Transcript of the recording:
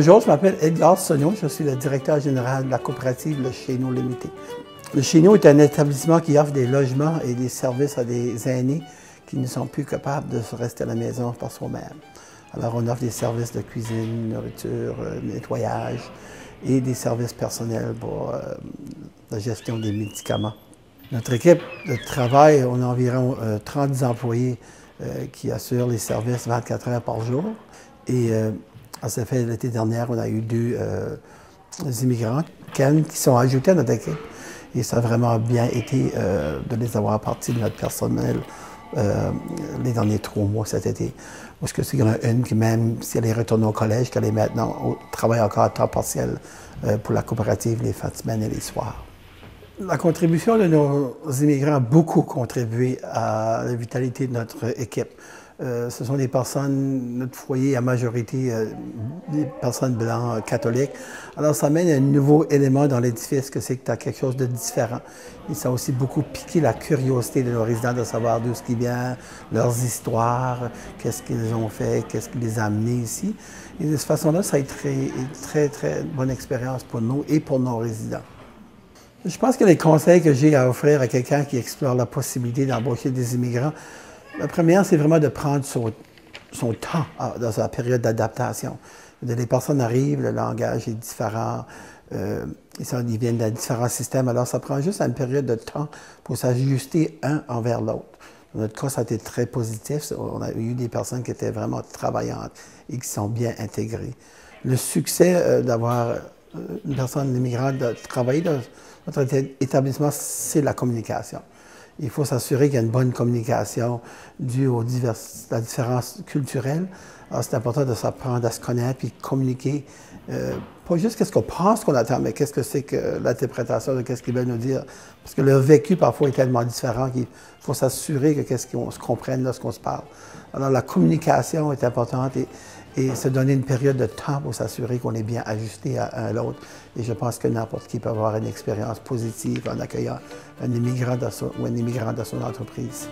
Bonjour, je m'appelle Edgar Sonneau, je suis le directeur général de la coopérative Le Chéneau Limité. Le Chéneau est un établissement qui offre des logements et des services à des aînés qui ne sont plus capables de se rester à la maison par soi-même. Alors on offre des services de cuisine, nourriture, nettoyage et des services personnels pour la gestion des médicaments. Notre équipe de travail, on a environ 30 employés qui assurent les services 24 heures par jour. Et ça fait l'été dernier, on a eu deux immigrants, Ken, qui sont ajoutés à notre équipe. Et ça a vraiment bien été de les avoir partie de notre personnel les derniers 3 mois cet été. Parce que c'est une qui, même si elle est retournée au collège, qu'elle est maintenant travaille encore à temps partiel pour la coopérative les fins de semaine et les soirs. La contribution de nos immigrants a beaucoup contribué à la vitalité de notre équipe. Ce sont des personnes, notre foyer à majorité, des personnes blanches, catholiques. Alors ça amène un nouveau élément dans l'édifice, que c'est que tu as quelque chose de différent. Et ça a aussi beaucoup piqué la curiosité de nos résidents de savoir d'où ce qui vient, leurs histoires, qu'est-ce qu'ils ont fait, qu'est-ce qui les a amenés ici. Et de cette façon-là, ça a été une très bonne expérience pour nous et pour nos résidents. Je pense que les conseils que j'ai à offrir à quelqu'un qui explore la possibilité d'embaucher des immigrants, la première, c'est vraiment de prendre son temps dans sa période d'adaptation. Les personnes arrivent, le langage est différent, ils viennent de différents systèmes, alors ça prend juste une période de temps pour s'ajuster un envers l'autre. Dans notre cas, ça a été très positif. On a eu des personnes qui étaient vraiment travaillantes et qui sont bien intégrées. Le succès d'avoir une personne immigrante de travailler dans notre établissement, c'est la communication. Il faut s'assurer qu'il y a une bonne communication due à la différence culturelle. Alors, c'est important de s'apprendre à se connaître et communiquer, pas juste qu'est-ce qu'on pense qu'on attend, mais qu'est-ce que c'est que l'interprétation de qu'est-ce qu'ils veulent nous dire. Parce que le vécu, parfois, est tellement différent qu'il faut s'assurer que qu'on se comprenne lorsqu'on se parle. Alors, la communication est importante et se donner une période de temps pour s'assurer qu'on est bien ajusté à l'autre. Et je pense que n'importe qui peut avoir une expérience positive en accueillant un immigrant ou un immigrant dans son entreprise.